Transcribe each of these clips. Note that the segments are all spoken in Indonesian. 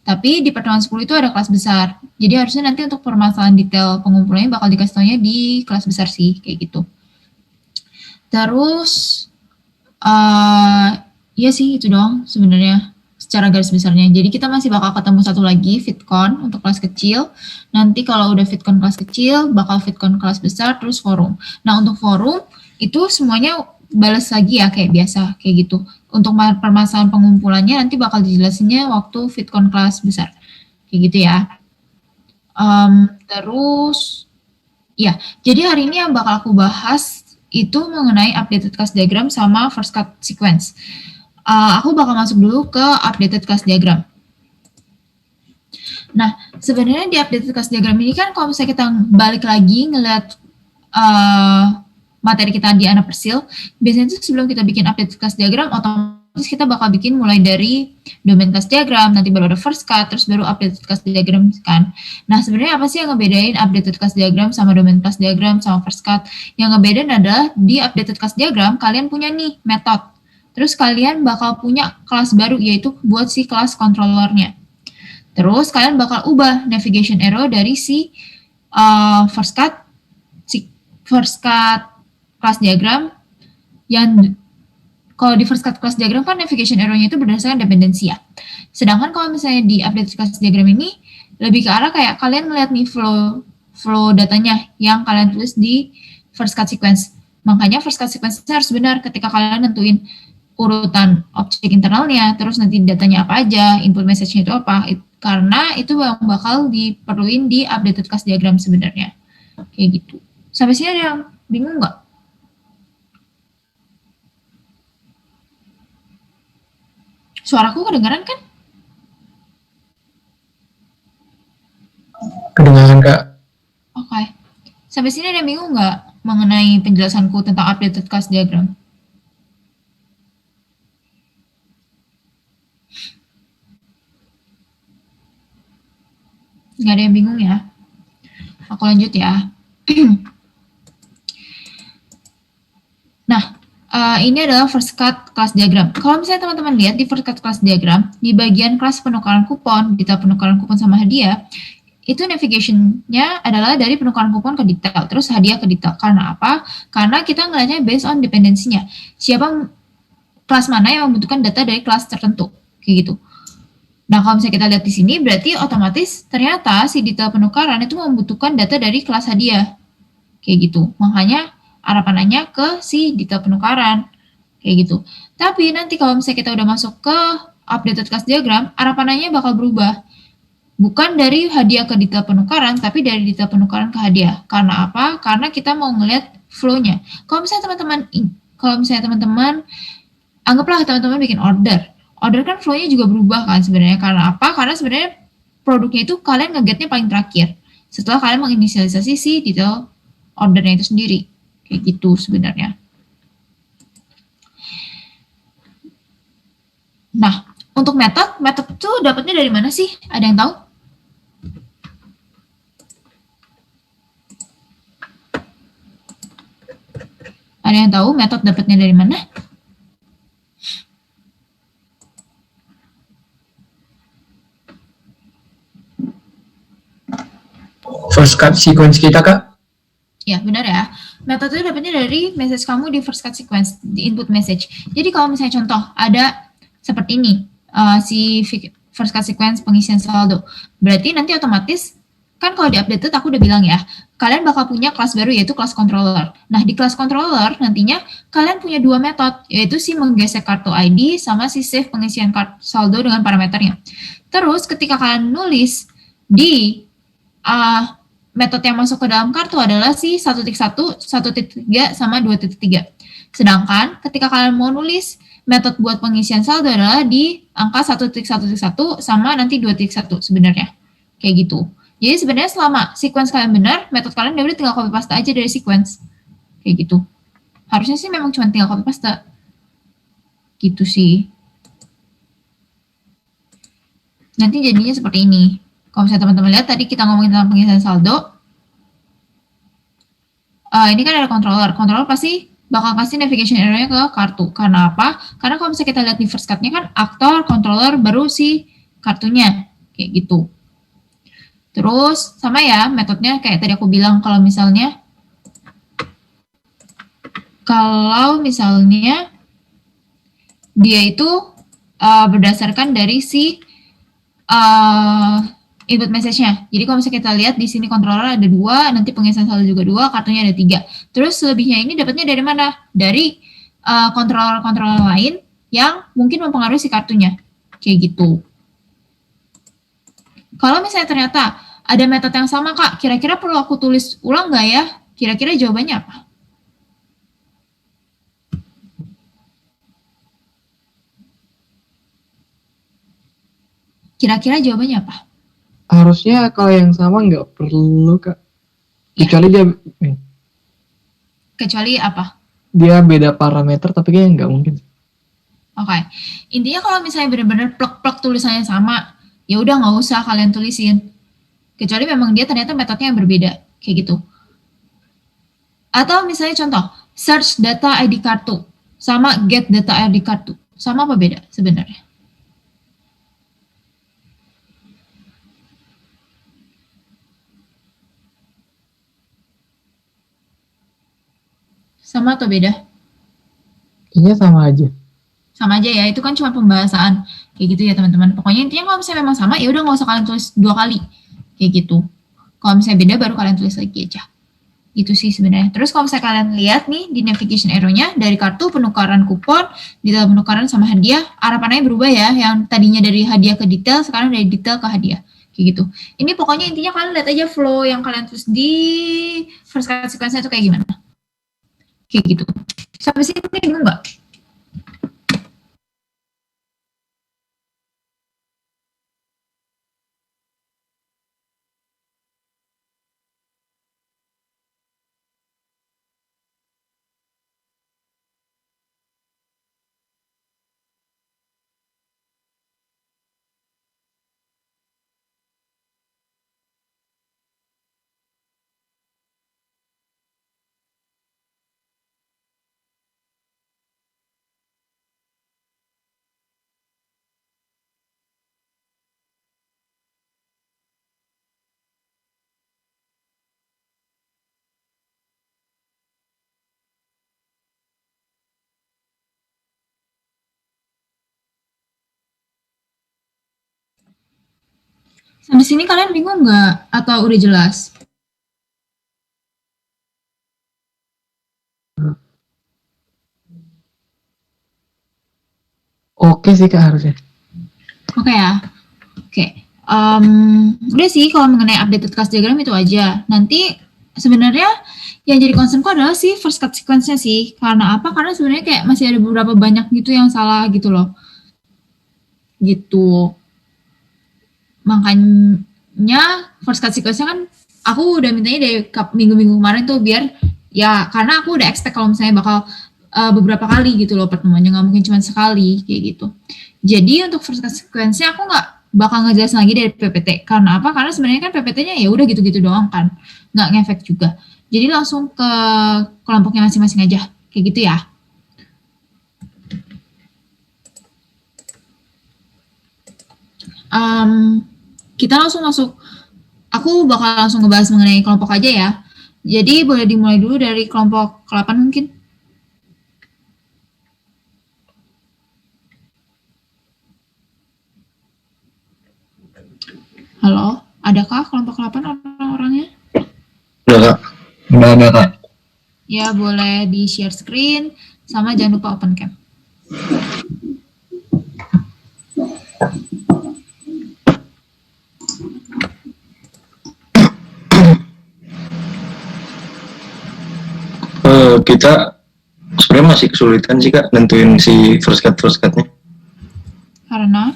Tapi di pertemuan 10 itu ada kelas besar. Jadi harusnya nanti untuk permasalahan detail pengumpulannya bakal dikasih taunya di kelas besar sih, kayak gitu. Terus, iya sih itu doang sebenarnya secara garis besarnya. Jadi kita masih bakal ketemu satu lagi VidCon untuk kelas kecil. Nanti kalau udah VidCon kelas kecil, bakal VidCon kelas besar, terus forum. Nah untuk forum itu semuanya balas lagi ya kayak biasa, kayak gitu. Untuk permasalahan pengumpulannya nanti bakal dijelasinnya waktu VidCon kelas besar, kayak gitu ya. Terus, ya, jadi hari ini yang bakal aku bahas itu mengenai updated class diagram sama first cut sequence. Aku bakal masuk dulu ke updated class diagram. Nah, sebenarnya di updated class diagram ini kan kalau misalnya kita balik lagi ngeliat materi kita di anak persil, biasanya itu sebelum kita bikin updated class diagram, otomatis kita bakal bikin mulai dari domain class diagram, nanti baru ada first cut, terus baru updated class diagram kan. Nah, sebenarnya apa sih yang ngebedain updated class diagram sama domain class diagram sama first cut? Yang ngebedain adalah di updated class diagram, kalian punya nih method. Terus kalian bakal punya kelas baru, yaitu buat si kelas controllernya. Terus kalian bakal ubah navigation arrow dari si first cut class diagram yang kalau di first cut class diagram kan navigation arrow-nya itu berdasarkan dependensi ya. Sedangkan kalau misalnya di update class diagram ini lebih ke arah kayak kalian melihat nih flow datanya yang kalian tulis di first cut sequence. Makanya first cut sequence harus benar ketika kalian nentuin urutan objek internalnya, terus nanti datanya apa aja, input message-nya itu apa, karena itu yang bakal diperluin di updated class diagram sebenarnya. Kayak gitu. Sampai sini ada yang bingung nggak? Suaraku kedengaran kan? Kedengaran, Kak. Oke. Sampai sini ada yang bingung nggak mengenai penjelasanku tentang updated class diagram? Nggak ada yang bingung ya? Aku lanjut ya. Nah, ini adalah first cut class diagram. Kalau misalnya teman-teman lihat di first cut class diagram, di bagian kelas penukaran kupon, detail penukaran kupon sama hadiah, itu navigation-nya adalah dari penukaran kupon ke detail, terus hadiah ke detail. Karena apa? Karena kita ngelihatnya based on dependensinya. Siapa kelas mana yang membutuhkan data dari kelas tertentu, kayak gitu. Nah, kalau misalnya kita lihat di sini, berarti otomatis ternyata si detail penukaran itu membutuhkan data dari kelas hadiah, kayak gitu. Makanya arah panahnya ke si detail penukaran, kayak gitu. Tapi nanti kalau misalnya kita udah masuk ke updated class diagram, arah panahnya bakal berubah. Bukan dari hadiah ke detail penukaran, tapi dari detail penukaran ke hadiah. Karena apa? Karena kita mau ngeliat flow-nya. Kalau misalnya teman-teman, anggaplah teman-teman bikin order kan flow-nya juga berubah kan sebenarnya. Karena apa? Karena sebenarnya produknya itu kalian nge-get-nya paling terakhir. Setelah kalian menginisialisasi si detail ordernya itu sendiri. Kayak gitu sebenarnya. Nah, untuk metode itu dapatnya dari mana sih? Ada yang tahu? Ada yang tahu metode dapatnya dari mana? First cut sequence kita, Kak? Ya, benar ya. Metode itu dapatnya dari message kamu di first cut sequence, di input message. Jadi kalau misalnya contoh, ada seperti ini, si first cut sequence pengisian saldo. Berarti nanti otomatis, kan kalau di updated aku udah bilang ya, kalian bakal punya kelas baru yaitu kelas controller. Nah, di kelas controller nantinya kalian punya dua metode, yaitu si menggesek kartu ID sama si save pengisian saldo dengan parameternya. Terus ketika kalian nulis di metode yang masuk ke dalam kartu adalah si 1.1, 1.3, sama 2.3. Sedangkan ketika kalian mau nulis metode buat pengisian saldo adalah di angka 1.1.1 sama nanti 2.1 sebenarnya. Kayak gitu. Jadi sebenarnya selama sequence kalian benar, metode kalian udah tinggal copy paste aja dari sequence. Kayak gitu. Harusnya sih memang cuma tinggal copy paste. Gitu sih. Nanti jadinya seperti ini. Kalau misalnya teman-teman lihat tadi kita ngomongin tentang pengisian saldo, ini kan ada controller. Controller pasti bakal kasih navigation arrow-nya ke kartu. Karena apa? Karena kalau misalnya kita lihat di first cut-nya kan aktor, controller, baru si kartunya. kayak gitu. Terus sama ya metodenya kayak tadi aku bilang, kalau misalnya dia itu berdasarkan dari si input message-nya. Jadi kalau misalnya kita lihat di sini controller ada 2, nanti pengisian saldo juga 2, kartunya ada 3. Terus selebihnya ini dapatnya dari mana? Dari controller-controller lain yang mungkin mempengaruhi si kartunya. Kayak gitu. Kalau misalnya ternyata ada metode yang sama, Kak, kira-kira perlu aku tulis ulang nggak ya? Kira-kira jawabannya apa? Kira-kira jawabannya apa? Harusnya kalau yang sama nggak perlu, Kak. Kecuali Kecuali apa? dia beda parameter, tapi kayaknya nggak mungkin. Oke. Intinya kalau misalnya benar-benar plek-plek tulisannya sama, ya udah nggak usah kalian tulisin. Kecuali memang dia ternyata metodenya yang berbeda, kayak gitu. Atau misalnya contoh, search data ID kartu sama get data ID kartu. Sama apa beda sebenarnya? Sama atau beda? Kayaknya sama aja. Sama aja ya, itu kan cuma pembahasan. Kayak gitu ya teman-teman. Pokoknya intinya kalau misalnya memang sama, ya udah nggak usah kalian tulis 2 kali. Kayak gitu. Kalau misalnya beda, baru kalian tulis lagi aja. Gitu sih sebenarnya. Terus kalau misalnya kalian lihat nih di navigation arrow-nya, dari kartu penukaran kupon, detail penukaran sama hadiah, arah panahnya berubah ya. Yang tadinya dari hadiah ke detail, sekarang dari detail ke hadiah. Kayak gitu. Ini pokoknya intinya kalian lihat aja flow yang kalian tulis di first card sequence-nya itu kayak gimana. Kayak gitu. Sampai sini bingung nggak? Sampai sini kalian bingung nggak? Atau udah jelas? Oke sih, Kak, harusnya. Oke ya. Oke. Udah sih kalau mengenai updated class diagram itu aja. Nanti sebenarnya yang jadi concernku adalah sih first cut sequence-nya sih. Karena apa? Karena sebenarnya kayak masih ada beberapa banyak gitu yang salah gitu loh. Gitu. Makanya first cut sequence-nya kan aku udah mintanya dari minggu-minggu kemarin tuh biar ya karena aku udah expect kalau misalnya bakal beberapa kali gitu loh pertemuannya, nggak mungkin cuma sekali kayak gitu. Jadi untuk first cut sequence-nya aku nggak bakal ngejelasin lagi dari PPT. Karena apa? Karena sebenarnya kan PPT-nya ya udah gitu-gitu doang kan, nggak ngefek juga. Jadi langsung ke kelompoknya masing-masing aja, kayak gitu ya. Kita langsung masuk. Aku bakal langsung ngebahas mengenai kelompok aja ya. Jadi boleh dimulai dulu dari kelompok ke-8 mungkin. Halo, adakah kelompok ke-8 orang-orangnya? Udah, Kak. Udah ada, Kak. Ya, boleh di share screen, sama jangan lupa open cam. Kita sebenarnya masih kesulitan sih, Kak, nentuin si first cut-nya. Karena?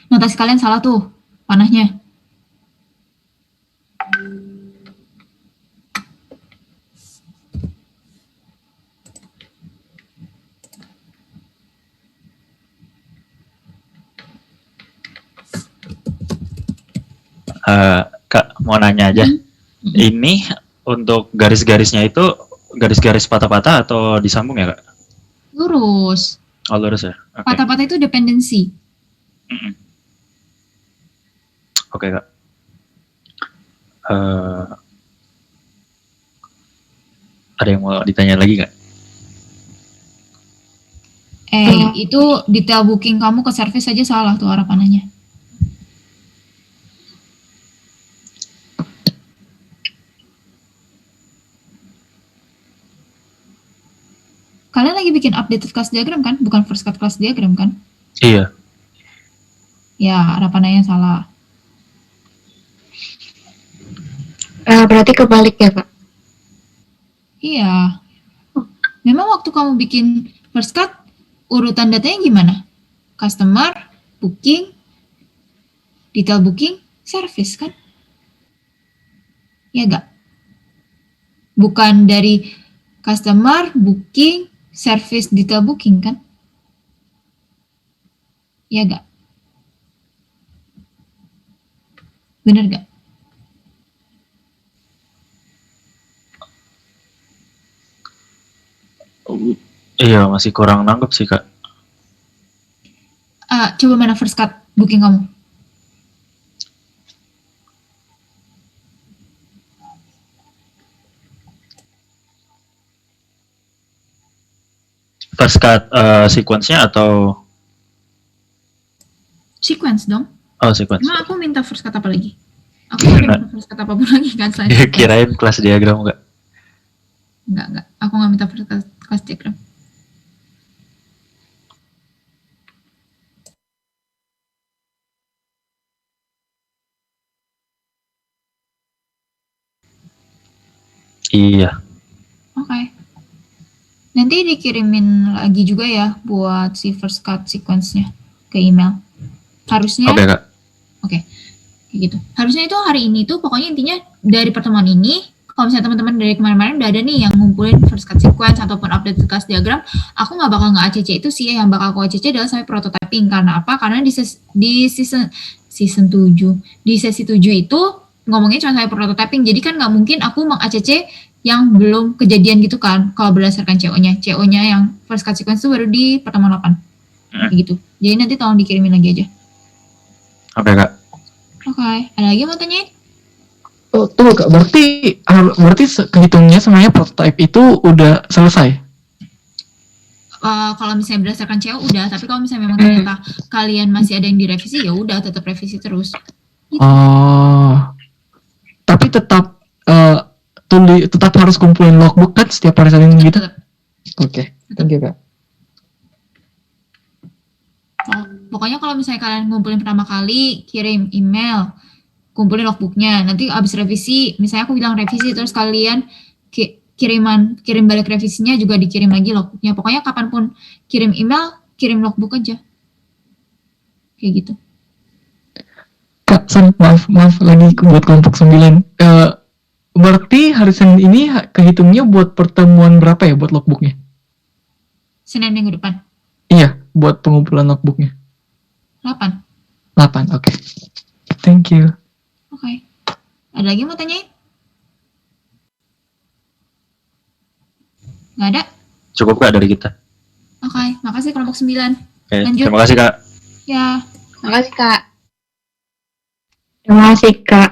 Notasi kalian salah tuh, panahnya. Kak, mau nanya aja. Ini untuk garis-garisnya itu garis-garis patah-patah atau disambung ya kak? Lurus. Oh lurus ya. Oke. Patah-patah itu dependensi. Mm-mm. Oke kak. Eh, ada yang mau ditanya lagi nggak? Itu detail booking kamu ke service aja salah tuh arah panahnya. Kalian lagi bikin updated class diagram kan? Bukan first cut class diagram kan? Iya. Ya, arah panahnya salah. Berarti kebalik ya, Kak? Iya. Memang waktu kamu bikin first cut, urutan datanya gimana? Customer, booking, detail booking, service kan? Ya gak? Bukan dari customer, booking, service, detail booking kan? Ya gak? Bener gak? Iya masih kurang nangkep sih kak. Coba mana first cut booking kamu? First cut sequence-nya atau Sequence dong. oh sequence? Emang aku minta first cut apa lagi? Aku gak ada minta first cut apapun lagi kan selain Dia sequence. kirain kelas diagram nggak? Enggak. Aku gak minta first cut class diagram. Iya. Oke. Nanti dikirimin lagi juga ya buat si first cut sequence-nya ke email. Harusnya Oke kak. Oke, kayak gitu. Harusnya itu hari ini tuh pokoknya intinya dari pertemuan ini, kalau misalnya teman-teman dari kemarin-kemarin udah ada nih yang ngumpulin first cut sequence ataupun update class diagram, aku nggak bakal nge-ACC itu sih, yang bakal aku ACC adalah sampai prototyping. Karena apa? Karena di season 7, di sesi 7 itu ngomongnya cuma sampai prototyping, jadi kan nggak mungkin aku meng-ACC yang belum kejadian gitu kan, kalau berdasarkan CO-nya. CO-nya yang first cut sequence itu baru di pertemuan 8. Kayak gitu. Jadi nanti tolong dikirimin lagi aja. Oke kak. Oke, ada lagi yang mau tanyain? Oh, tuh Kak, berarti kehitungnya sebenarnya prototype itu udah selesai. Kalau misalnya berdasarkan CO udah, tapi kalau misalnya memang ternyata kalian masih ada yang direvisi, ya udah tetap revisi terus. Oh. Tapi tetap tetap harus kumpulin logbook kan setiap hari Senin gitu. Tetap. Oke. Thank you, Kak. Pokoknya kalau misalnya kalian ngumpulin pertama kali, kirim email, kumpulin logbooknya. Nanti abis revisi, misalnya aku bilang revisi, terus kalian kirim balik revisinya juga dikirim lagi logbooknya. Pokoknya kapanpun kirim email, kirim logbook aja. Kayak gitu. Kak, maaf lagi buat kelompok 9. Berarti hari Senin ini kehitungnya buat pertemuan berapa ya buat logbooknya? Senin minggu depan. Iya, buat pengumpulan logbooknya. 8. 8, oke. Thank you. Oke. Ada lagi yang mau tanyain? Nggak ada? Cukup kak dari kita. Oke, makasih kelompok 9. Oke. Lanjut. Terima kasih kak. Ya. Makasih, Kak. Terima kasih, Kak.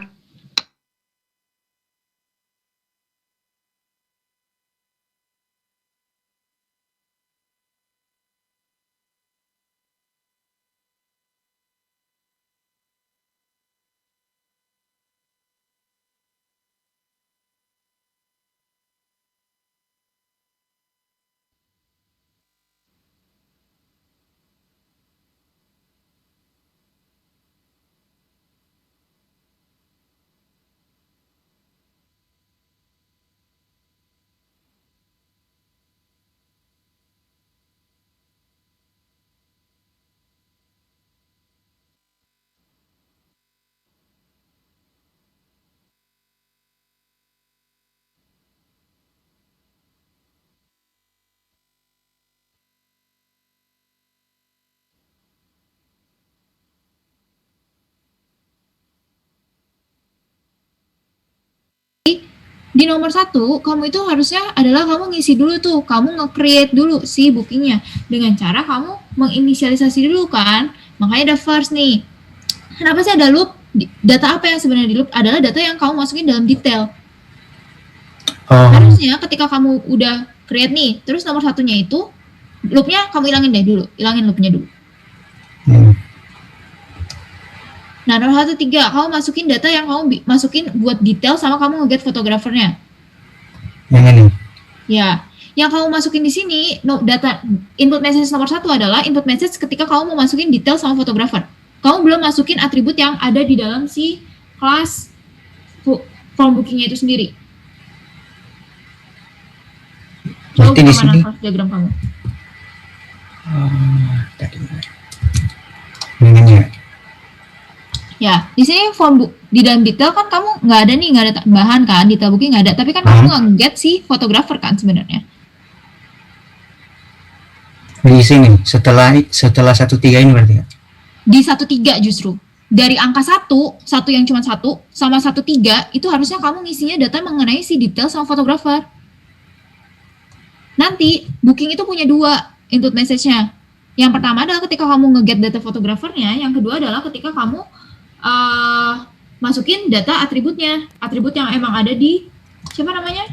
Di nomor 1, kamu itu harusnya adalah kamu ngisi dulu tuh, kamu nge-create dulu si bookingnya dengan cara kamu menginisialisasi dulu kan. Makanya ada first nih. Kenapa sih ada loop? Data apa yang sebenarnya di loop adalah data yang kamu masukin dalam detail. Oh, Harusnya ketika kamu udah create nih, terus nomor satunya itu loopnya kamu ilangin deh dulu, ilangin loopnya dulu. hmm. Nah, nomor 1, 3, kamu masukin data yang kamu masukin buat detail sama kamu nge-get fotografernya. Yang ini. Ya, yang kamu masukin di sini, data input message nomor 1 adalah input message ketika kamu mau masukin detail sama fotografer. Kamu belum masukin atribut yang ada di dalam si kelas form bookingnya itu sendiri. Coba Berarti di buka mana sini. kelas diagram kamu. Tadi. Ini ya. Ya, di sini di dalam detail kan kamu nggak ada tambahan kan, detail booking nggak ada, tapi kan kamu nge-get si fotografer kan sebenarnya. Di sini setelah 1 3 ini berarti ya. Di 1, 3 justru. Dari angka 1 yang cuma 1 sama 1, 3 itu harusnya kamu ngisinya data mengenai si detail sama fotografer. Nanti booking itu punya 2 input message-nya. Yang pertama adalah ketika kamu nge-get data fotografernya, yang kedua adalah ketika kamu masukin data atributnya, atribut yang emang ada di siapa namanya,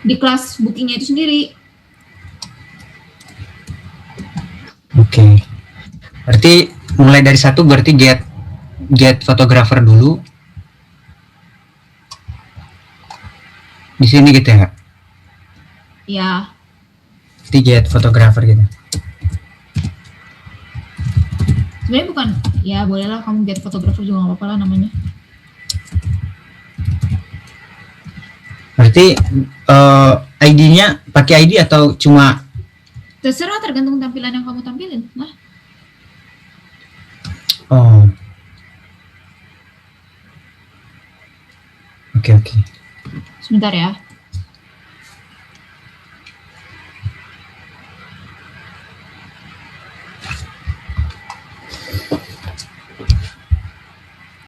di kelas bookingnya itu sendiri. Oke. Berarti mulai dari 1 berarti get fotografer dulu. Di sini gitu ya. Ya, Berarti get fotografer gitu. sebenarnya bukan, ya bolehlah kamu get fotografer juga nggak apa-apa lah namanya. Berarti ID-nya pakai ID atau cuma Terserah, tergantung tampilan yang kamu tampilin. Nah, oh. Oke. sebentar ya.